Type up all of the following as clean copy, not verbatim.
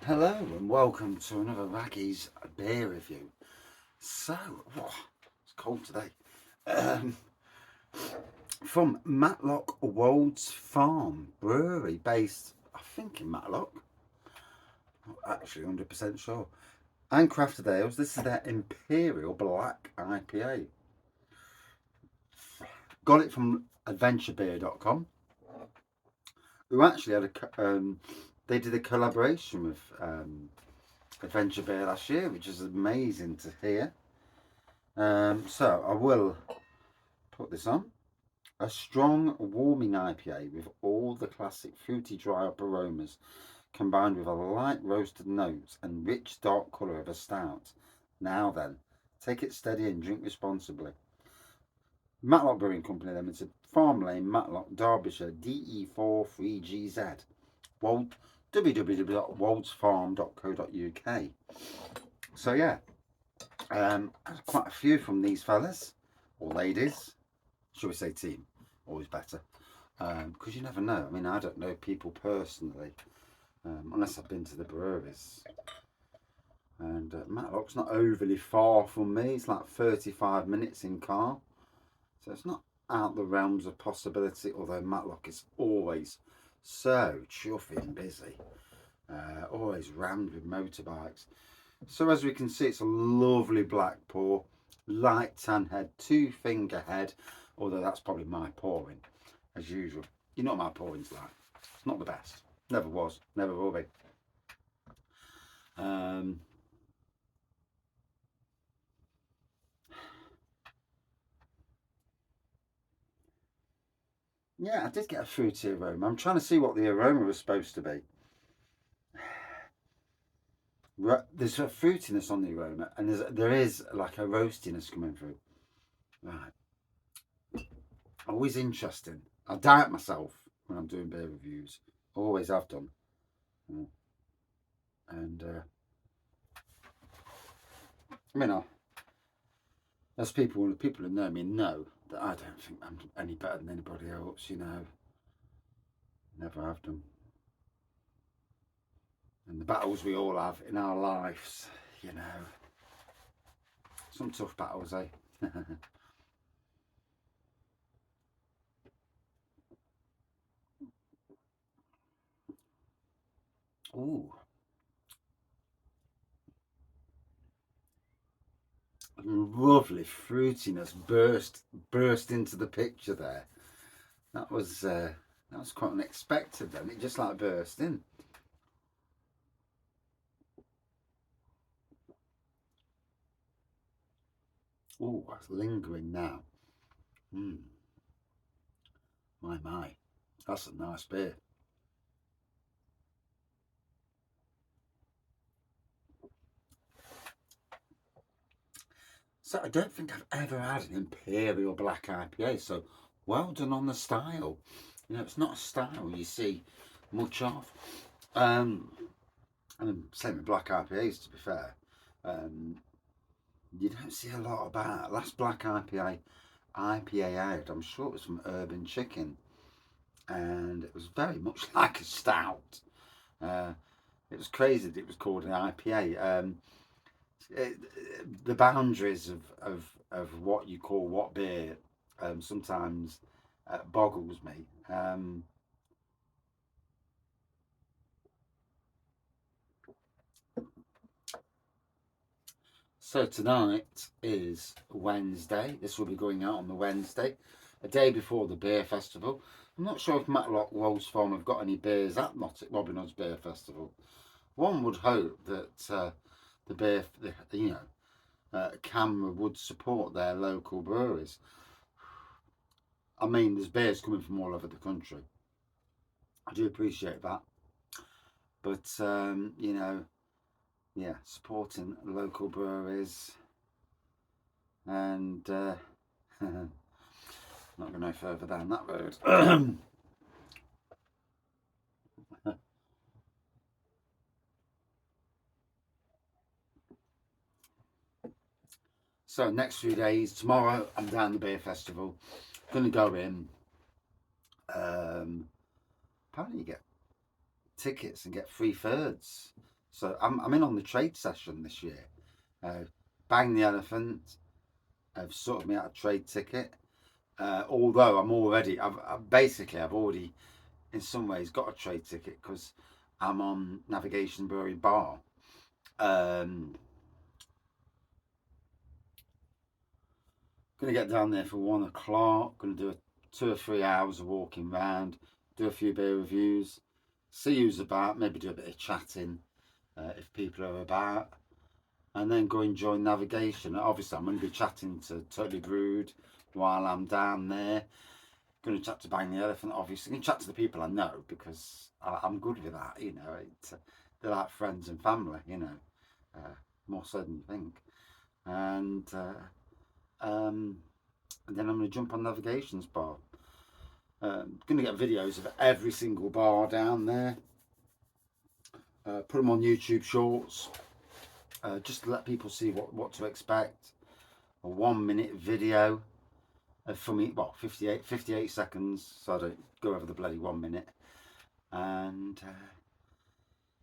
Hello and welcome to another Raggy's beer review. So, it's cold today. Um, from Matlock Wolds Farm Brewery, based, I think, in Matlock. Not actually 100% sure. And crafted ales. This is their Imperial Black IPA. Got it from adventurebeer.com. Who actually had they did a collaboration with Adventure Beer last year, which is amazing to hear. So I will put this on. A strong, warming IPA with all the classic fruity dry up aromas combined with a light roasted notes and rich dark colour of a stout. Now then, take it steady and drink responsibly. Matlock Brewing Company Limited, Farm Lane, Matlock, Derbyshire, DE4 3GZ. www.woldsfarm.co.uk. So yeah, quite a few from these fellas or ladies, should we say team? Always better, because you never know. I mean, I don't know people personally, unless I've been to the breweries. And Matlock's not overly far from me. It's like 35 minutes in car, so it's not out the realms of possibility. Although Matlock is always so chuffy and busy, always rammed with motorbikes. So as we can see, it's a lovely black pour, light tan head, 2-finger head, although that's probably my pouring, as usual. You know what my pouring's like. It's not the best. Never was, never will be. Yeah, I did get a fruity aroma. I'm trying to see what the aroma was supposed to be. There's a fruitiness on the aroma, and there is like a roastiness coming through. Right. Always interesting. I doubt myself when I'm doing beer reviews. Always have done. And I mean, as people who know me know that I don't think I'm any better than anybody else. You know, never have done. And the battles we all have in our lives, you know, some tough battles, eh? Ooh. Lovely fruitiness burst into the picture there. That was quite unexpected then. It just like burst in. Oh, that's lingering now. My. That's a nice beer. So I don't think I've ever had an Imperial Black IPA, so well done on the style. You know, it's not a style you see much of. I mean, same with Black IPAs, to be fair. You don't see a lot about. Last Black IPA out, I'm sure it was from Urban Chicken, and it was very much like a stout. It was crazy that it was called an IPA. The boundaries of what you call what beer sometimes boggles me. So tonight is Wednesday. This will be going out on the Wednesday, a day before the beer festival. I'm not sure if Matlock Wolds Farm have got any beers at Robin Hood's Beer Festival. One would hope that CAMRA would support their local breweries. I mean, there's beers coming from all over the country. I do appreciate that, but you know, yeah, supporting local breweries, and not going no further down that road. So next few days, tomorrow I'm down the beer festival. Gonna go in. Apparently you get tickets and get free thirds. So I'm in on the trade session this year. Bang the Elephant have sorted me out a trade ticket. Although I've already in some ways got a trade ticket because I'm on Navigation Brewery Bar. Gonna get down there for 1 o'clock. Gonna do 2 or 3 hours of walking around, do a few beer reviews, see who's about, maybe do a bit of chatting if people are about, and then go and join Navigation. Obviously, I'm going to be chatting to Totally Brewed while I'm down there. Going to chat to Bang the Elephant, obviously. Going to chat to the people I know because I'm good with that, you know. They're like friends and family, you know, more so than you think. And then I'm going to jump on Navigation's bar. Going to get videos of every single bar down there. Put them on YouTube Shorts, just to let people see what to expect. A 1 minute video for me, well, 58 seconds, so I don't go over the bloody 1 minute. And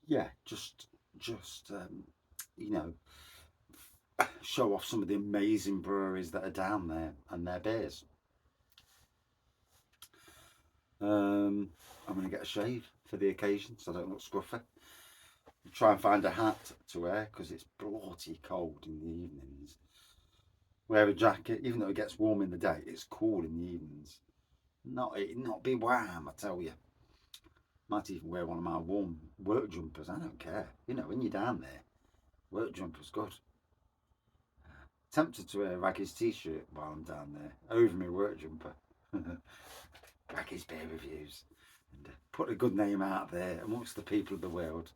yeah, just you know, show off some of the amazing breweries that are down there and their beers. I'm going to get a shave for the occasion so I don't look scruffy. Try and find a hat to wear because it's bloody cold in the evenings. Wear a jacket, even though it gets warm in the day, it's cool in the evenings. Not be warm, I tell you. Might even wear one of my warm work jumpers, I don't care. You know, when you're down there, work jumper's good. Tempted to wear a Raggy's t-shirt while I'm down there, over my work jumper. Raggy's beer reviews. And put a good name out there amongst the people of the world.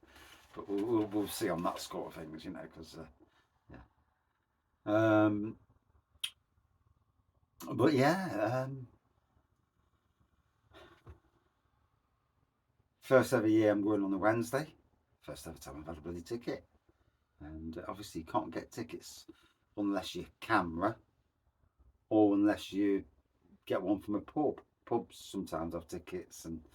But we'll see on that sort of things, you know, because, yeah. But yeah, first ever year I'm going on a Wednesday. First ever time I've had a bloody ticket. And obviously you can't get tickets unless you're camera or unless you get one from a pub. Pubs sometimes have tickets and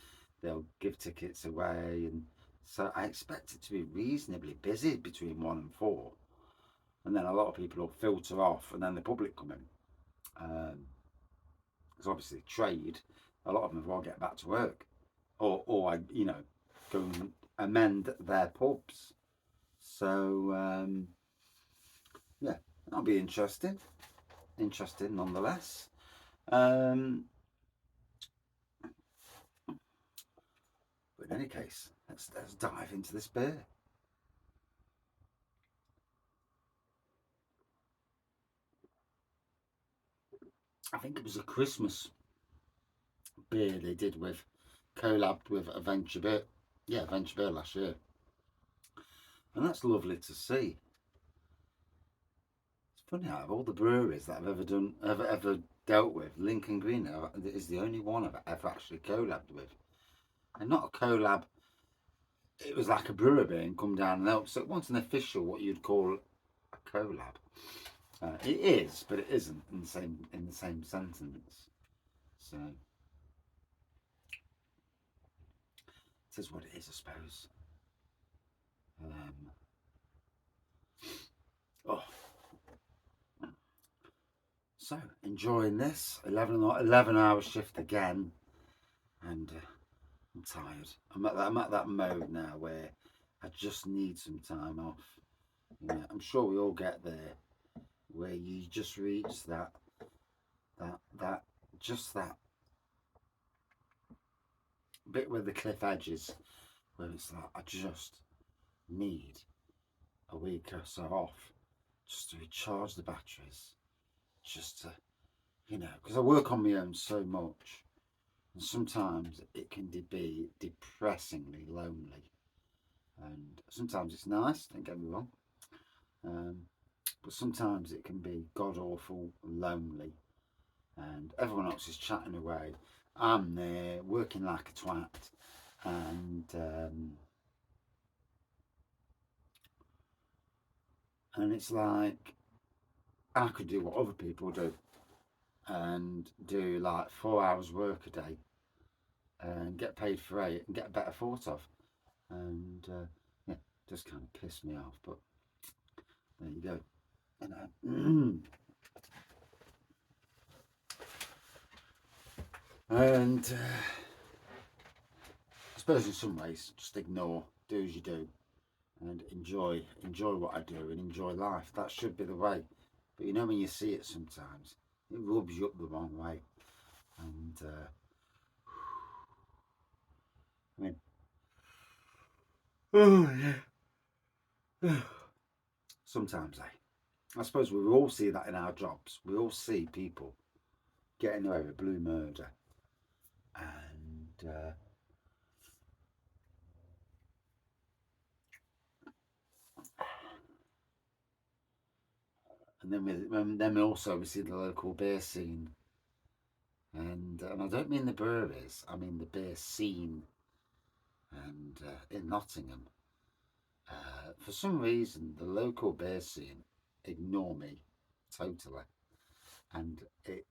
they'll give tickets away, and so I expect it to be reasonably busy between 1 and 4, and then a lot of people will filter off and then the public come in, because obviously trade, a lot of them will get back to work or you know, go and amend their pubs. So yeah, that'll be interesting nonetheless. But in any case, let's dive into this beer. I think it was a Christmas beer they did with, collabed with Adventure Beer. Yeah, Adventure Beer last year. And that's lovely to see. It's funny out of all the breweries that I've ever dealt with, Lincoln Green is the only one I've ever actually collabed with. And not a collab, it was like a brewer beer and come down and help. So it wasn't an official, what you'd call a collab. It is, but it isn't in the same sentence. So it is what it is, I suppose. Oh, so enjoying this 11 hour shift again, and I'm tired. I'm at that mode now where I just need some time off. Yeah, I'm sure we all get there, where you just reach that bit where the cliff edges, where it's like I just need a week or so off, just to recharge the batteries, just to, you know, because I work on my own so much, and sometimes it can be depressingly lonely, and sometimes it's nice, don't get me wrong, but sometimes it can be god awful lonely, and everyone else is chatting away. I'm there working like a twat, and it's like I could do what other people do and do like 4 hours work a day and get paid for 8 and get a better thought of, and yeah, Just kind of pissed me off, but there you go. And I suppose in some ways, just ignore, do as you do, and enjoy what I do and enjoy life. That should be the way. But you know, when you see it sometimes, it rubs you up the wrong way. And I mean, oh yeah. Sometimes I suppose we all see that in our jobs. We all see people getting away with blue murder, and then we also see the local beer scene, and I don't mean the breweries, I mean the beer scene, and in Nottingham, for some reason the local beer scene ignore me totally, and it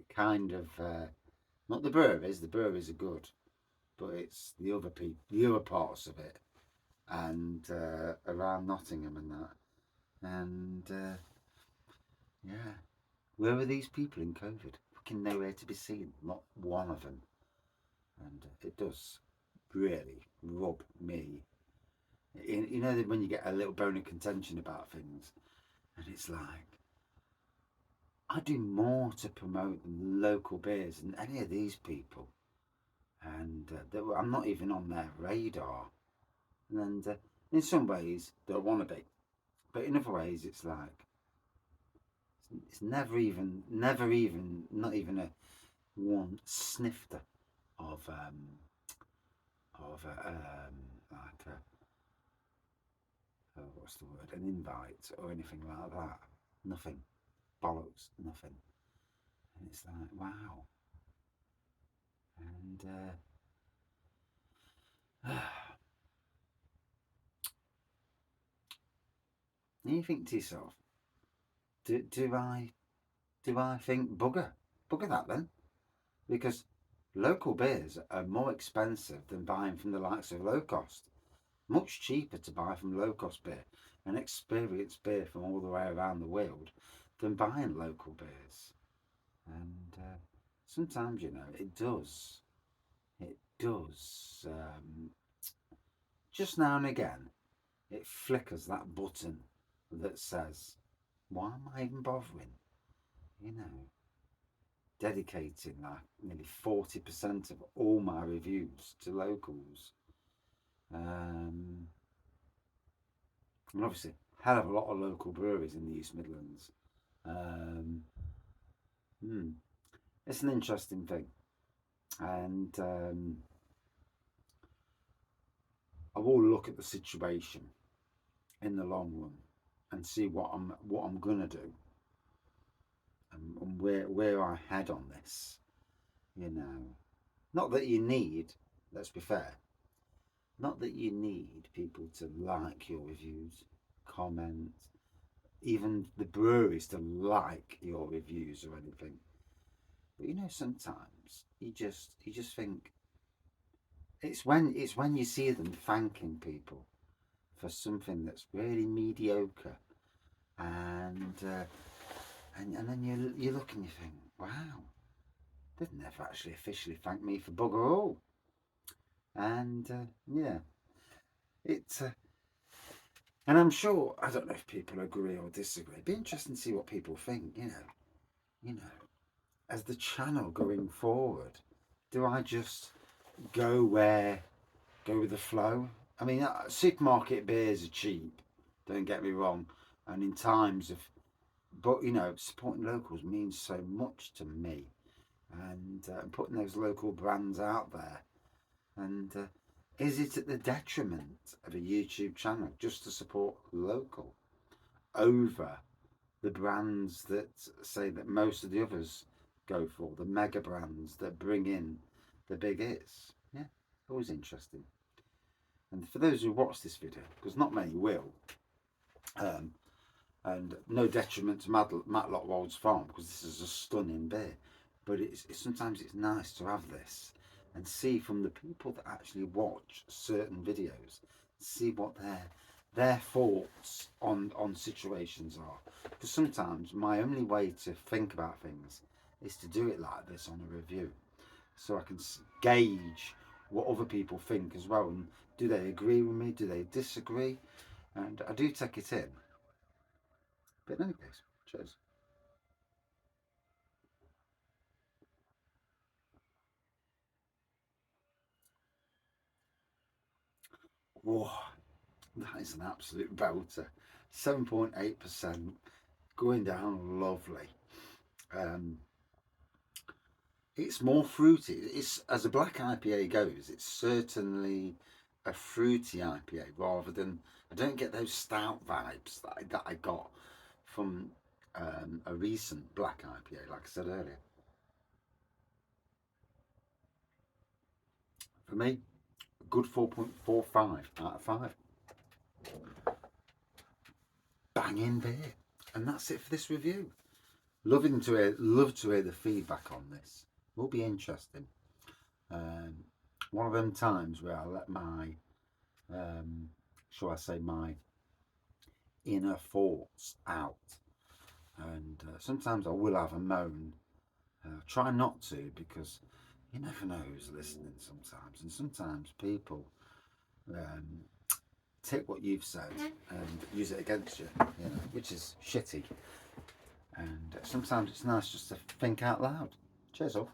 kind of not the breweries. The breweries are good, but it's the other people, the other parts of it, and around Nottingham and that, and yeah, where were these people in COVID? Fucking nowhere to be seen, not one of them, and it does really rub me. You know when you get a little bone of contention about things, and it's like I do more to promote local beers than any of these people, and I'm not even on their radar. And in some ways, they want to be, but in other ways, it's like it's never even, not even a one snifter of like what's the word, an invite or anything like that. Nothing, bollocks, nothing. And it's like wow. And and you think to yourself, do I think bugger that then? Because local beers are more expensive than buying from the likes of low cost. Much cheaper to buy from low cost beer and experience beer from all the way around the world than buying local beers. And sometimes, you know, it does. Just now and again, it flickers that button that says, why am I even bothering? You know, dedicating like nearly 40% of all my reviews to locals. And obviously, hell of a lot of local breweries in the East Midlands. It's an interesting thing, and I will look at the situation in the long run and see what I'm gonna do, and where I head on this. You know, not that you need. Let's be fair. Not that you need people to like your reviews, comment, even the breweries to like your reviews or anything. But you know, sometimes you just think it's when you see them thanking people for something that's really mediocre, and then you look and you think, wow, they've never actually officially thanked me for bugger all. And yeah, it's and I'm sure, I don't know if people agree or disagree. It'd be interesting to see what people think. You know, as the channel going forward, do I just go with the flow? I mean, supermarket beers are cheap. Don't get me wrong, and in times of, but you know, supporting locals means so much to me, and putting those local brands out there. And is it at the detriment of a YouTube channel just to support local over the brands that say that most of the others go for, the mega brands that bring in the big hits? Yeah, always interesting. And for those who watch this video, because not many will, and no detriment to Matlock Wolds Farm, because this is a stunning beer, but sometimes it's nice to have this and see from the people that actually watch certain videos, see what their thoughts on situations are. Because sometimes my only way to think about things is to do it like this on a review, so I can gauge what other people think as well, and do they agree with me, do they disagree, and I do take it in. But in any case, cheers. Whoa, that is an absolute belter. 7.8%, going down lovely. Um, it's more fruity. It's, as a black IPA goes, it's certainly a fruity IPA rather than, I don't get those stout vibes that I got from a recent black IPA, like I said earlier. For me, a good 4.45 out of 5. Banging beer. And that's it for this review. Love to hear the feedback on this. Will be interesting. One of them times where I let my, shall I say, my inner thoughts out. And sometimes I will have a moan. Try not to, because you never know who's listening sometimes. And sometimes people um, take what you've said and use it against you, which is shitty. And sometimes it's nice just to think out loud. Cheers, all.